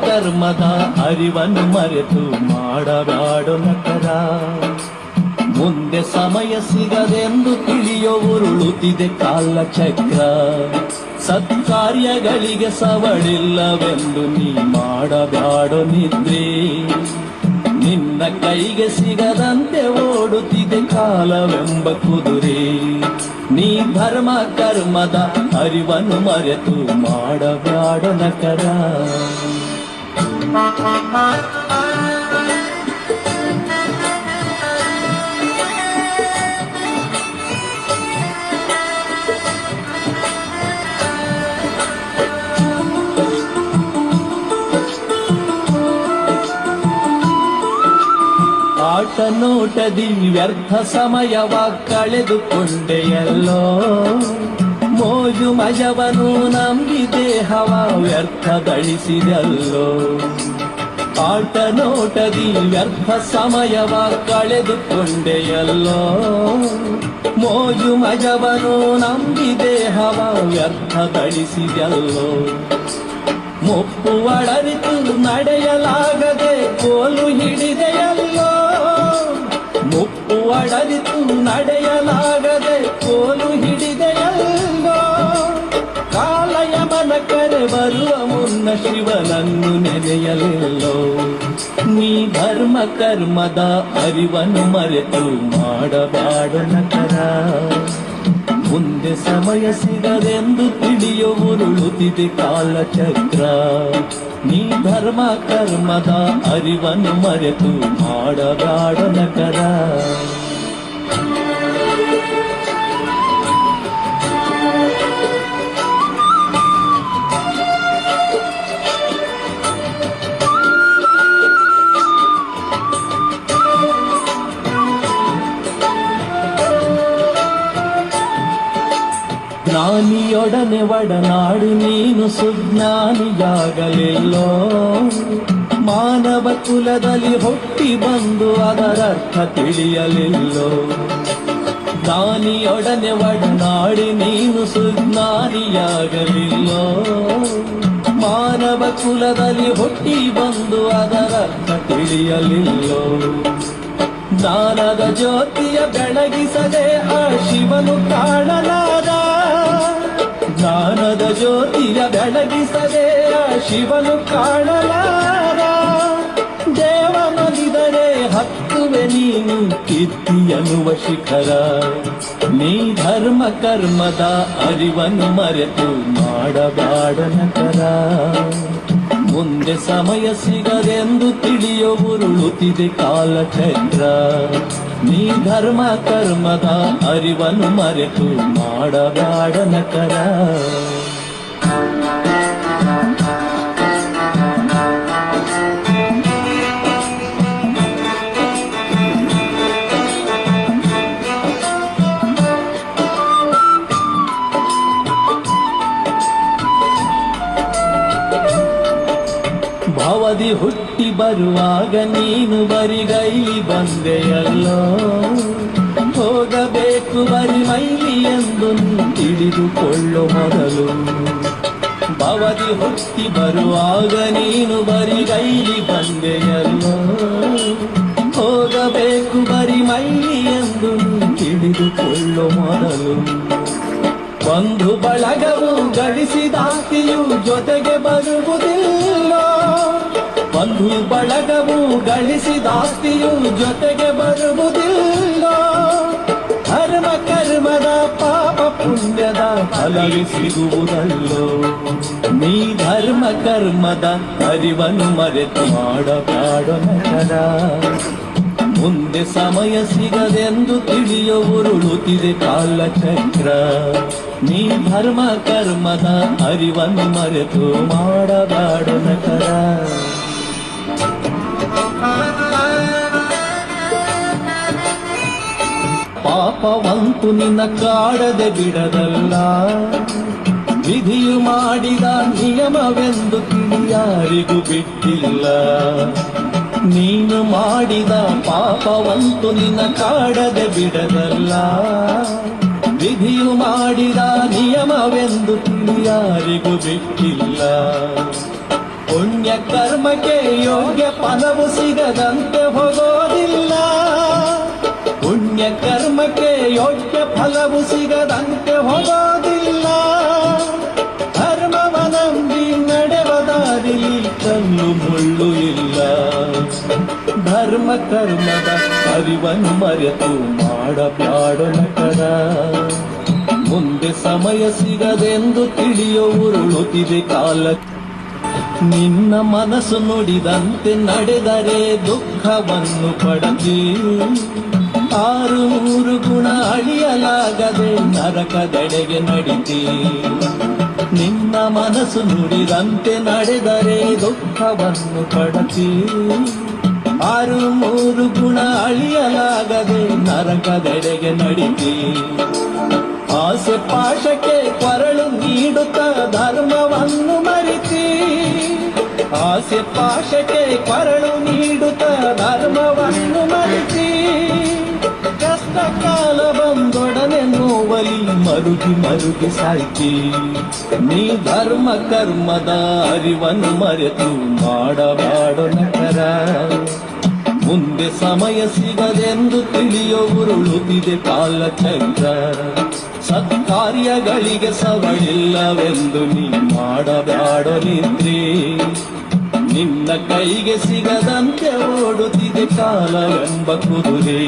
ಕರ್ಮದ ಅರಿವನ್ನು ಮರೆತು ಮಾಡಬ್ಯಾಡೋ ನಕರ. ಮುಂದೆ ಸಮಯ ಸಿಗದೆಂದು ತಿಳಿಯೋ ಉರುಳುತ್ತಿದೆ ಕಾಲಚಕ್ರ. ಸತ್ಕಾರ್ಯಗಳಿಗೆ ಸವಳಿಲ್ಲವೆಂದು ನೀ ಮಾಡಬ್ಯಾಡೋ ನಿದ್ರೆ. ನಿನ್ನ ಕೈಗೆ ಸಿಗದಂತೆ ಓಡುತ್ತಿದೆ ಕಾಲವೆಂಬ ಕುದುರೆ. ನೀ ಧರ್ಮ ಕರ್ಮದ ಅರಿವನ್ನು ಮರೆತು ಮಾಡಬ್ಯಾಡೋ ನಕರ. ಆಟ ನೋಟದಿ ವ್ಯರ್ಥ ಸಮಯವ ಕಳೆದುಕೊಂಡೆಯಲ್ಲೋ. ಮೋಜು ಮಜವನು ನಂಬಿ ದೇಹವ ವ್ಯರ್ಥಗಳಿಸಿದಲ್ಲೋ. ಆಟ ನೋಟದಿ ವ್ಯರ್ಥ ಸಮಯವ ಕಳೆದುಕೊಂಡೆಯಲ್ಲೋ. ಮೋಜು ಮಜವನು ನಂಬಿ ದೇಹವ ವ್ಯರ್ಥಗಳಿಸಿದಲ್ಲೋ. ಮುಪ್ಪು ಒಳರಿತು ನಡೆಯಲಾಗದೆ ಕೋಲು ಹಿಡಿದೆಯಲ್ಲೋ. ಮುಪ್ಪು ಒಳರಿತು ನಡೆಯಲಾಗದೆ ಕೋಲು ಹಿಡಿದೆಯಲ್ಲೋ. ಕಾಲಯಮನ ಕರೆ ಬರುವ ಮುನ್ನ ಶಿವನನ್ನು ನೆನೆಯಲಿಲ್ಲೋ. ನೀ ಧರ್ಮ ಕರ್ಮದ ಅರಿವನ್ನು ಮರೆತು ಮಾಡಬ್ಯಾಡೋ ನಕರ. ಮುಂದೆ ಸಮಯ ಸಿಗದೆಂದು ತಿಳಿಯೋ ಉರುಳುತ್ತಿದೆ ಕಾಲಚಕ್ರ. ನೀ ಧರ್ಮ ಕರ್ಮದ ಅರಿವನ್ನು ಮರೆತು ಮಾಡಬ್ಯಾಡೋ ನಕರ. ಜ್ಞಾನಿಯೊಡನೆ ಒಡನಾಡು ನೀನು ಸುಜ್ಞಾನಿಯಾಗಲಿಲ್ಲೋ. ಮಾನವ ಕುಲದಲ್ಲಿ ಹುಟ್ಟಿ ಬಂದು ಅದರರ್ಥ ತಿಳಿಯಲಿಲ್ಲೋ. ಜ್ಞಾನಿಯೊಡನೆ ಒಡನಾಡಿ ನೀನು ಸುಜ್ಞಾನಿಯಾಗಲಿಲ್ಲೋ. ಮಾನವ ಕುಲದಲ್ಲಿ ಹುಟ್ಟಿ ಬಂದು ಅದರರ್ಥ ತಿಳಿಯಲಿಲ್ಲೋ. ಜ್ಞಾನದ ಜ್ಯೋತಿಯ ಬೆಳಗಿಸದೆ ಆ ಶಿವನು ಕಾಣಲಾದ. ಜ್ಞಾನದ ಜ್ಯೋತಿಯ ಬೆಳಗಿಸದೆ ಆ ಶಿವನು ಕಾಣಲಾರ. ದೇವನೊಲಿದರೆ ಹತ್ತುವೆ ನೀನು ಕೀರ್ತಿ ಎನ್ನುವ ಶಿಖರ. ನೀ ಧರ್ಮ ಕರ್ಮದ ಅರಿವನ್ನು ಮರೆತು ಮಾಡಬಾಡ ನಕರ. ಮುಂದೆ ಸಮಯ ಸಿಗದೆಂದು ತಿಳಿಯೋ ಉರುಳುತ್ತಿದೆ ಕಾಲಚಕ್ರ. ನೀ ಧರ್ಮ ಕರ್ಮದ ಅರಿವನ್ನು ಮರೆತು ಮಾಡಬಾಡ ನಕರ. ಭವದಿ ಹುಟ್ಟಿ ಬರುವಾಗ ನೀನು ಬರಿಗೈಲಿ ಬಂದೆಯಲ್ಲೋ. ಹೋಗಬೇಕು ಬರಿ ಮೈಲಿ ಎಂದು ತಿಳಿದುಕೊಳ್ಳೋ ಮೊದಲು. ಭವದಿ ಹುಟ್ಟಿ ಬರುವಾಗ ನೀನು ಬರಿಗೈಲಿ ಬಂದೆಯಲ್ಲೋ. ಹೋಗಬೇಕು ಬರಿ ಮೈಲಿ ಎಂದು ತಿಳಿದುಕೊಳ್ಳೋ ಮೊದಲು. ಬಂಧು ಬಳಗವು ಗಳಿಸಿದಾಸ್ತಿಯು ಜೊತೆಗೆ ಬರುವುದಿಲ್ಲ. ಬಂಧು ಬಳಗವು ಗಳಿಸಿದಾಸ್ತಿಯು ಜೊತೆಗೆ ಬರುವುದಿಲ್ಲ. ಧರ್ಮ ಕರ್ಮದ ಪಾಪ ಪುಣ್ಯದ ಫಲವೇ ಸಿಗುವುದಲ್ಲೋ. ನೀ ಧರ್ಮ ಕರ್ಮದ ಅರಿವನ್ನು ಮರೆತು ಮಾಡಬಾಡ ನಕರ. ಮುಂದೆ ಸಮಯ ಸಿಗದೆಂದು ತಿಳಿಯೋ ಉರುಳುತ್ತಿದೆ ಕಾಲಚಕ್ರ. ನೀ ಧರ್ಮ ಕರ್ಮದ ಅರಿವನ್ನು ಮರೆತು ಮಾಡಬಾಡ ನಕರ. ಪಾಪವಂತು ನಿನ್ನ ಕಾಡದೆ ಬಿಡದಲ್ಲ. ವಿಧಿಯು ಮಾಡಿದ ನಿಯಮವೆಂದು ತಿಳಿಯಾರಿಗೂ ಬಿಟ್ಟಿಲ್ಲ. ನೀನು ಮಾಡಿದ ಪಾಪವಂತು ನಿನ್ನ ಕಾಡದೆ ಬಿಡದಲ್ಲ. ವಿಧಿಯು ಮಾಡಿದ ನಿಯಮವೆಂದು ತಿಳಿಯಾರಿಗೂ ಬಿಟ್ಟಿಲ್ಲ. ಪುಣ್ಯ ಕರ್ಮಕ್ಕೆ ಯೋಗ್ಯ ಫಲವು ಸಿಗದಂತೆ ಹೋಗೋದಿಲ್ಲ. ಪುಣ್ಯ ಕರ್ಮಕ್ಕೆ ಯೋಗ್ಯ ಫಲವು ಸಿಗದಂತೆ ಹೋಗೋದಿಲ್ಲ. ಧರ್ಮವನಂಬಿ ನಡೆವ ದಾರಿಲಿ ಕಲ್ಲು ಮುಳ್ಳು ಇಲ್ಲ. ಧರ್ಮ ಕರ್ಮದ ಅರಿವನ್ನು ಮರೆತು ಮಾಡಬ್ಯಾಡ ನಕರ. ಮುಂದೆ ಸಮಯ ಸಿಗದೆಂದು ತಿಳಿಯೋ ಉರುಳುತ್ತಿದೆ ಕಾಲ. ನಿನ್ನ ಮನಸ್ಸು ನುಡಿದಂತೆ ನಡೆದರೆ ದುಃಖವನ್ನು ಪಡತಿ. 6 ಗುಣ ಅಳಿಯಲಾಗದೆ ನರಕದೆಡೆಗೆ ನಡಿತಿ. ನಿನ್ನ ಮನಸ್ಸು ನುಡಿದಂತೆ ನಡೆದರೆ ದುಃಖವನ್ನು ಪಡತಿ. 6 ಗುಣ ಅಳಿಯಲಾಗದೆ ನರಕದೆಡೆಗೆ ನಡಿತಿ. ಆಸೆ ಪಾಶಕ್ಕೆ ಕೊರಳು ನೀಡುತ್ತ ಧರ್ಮವನ್ನು ಮರಿತಿ. ಆಸೆ ಪಾಶಕ್ಕೆ ಕೊರಳು ನೀಡುತ್ತ ಧರ್ಮವನ್ನು ಮರಿತಿ. ಕಷ್ಟ ಕಾಲ ಬಂದೊಡನೆ ನೋವಲಿ ಮರುಗಿ ಮರುಗಿ ಸಾಯ್ತಿ. ನೀ ಧರ್ಮ ಕರ್ಮದ ಅರಿವನ್ನು ಮರೆತು ಮಾಡಬಾಡ ನಕರ. ಮುಂದೆ ಸಮಯ ಸಿಗದೆಂದು ತಿಳಿಯೋ ಉರುಳುತ್ತಿದೆ ಕಾಲಚಕ್ರ. ಸತ್ಕಾರ್ಯಗಳಿಗೆ ಸವಳಿಲ್ಲವೆಂದು ನೀ ಮಾಡಬ್ಯಾಡ ನಿದ್ರೆ. ನಿನ್ನ ಕೈಗೆ ಸಿಗದಂತೆ ಓಡುತ್ತಿದೆ ಕಾಲವೆಂಬ ಕುದುರೆ.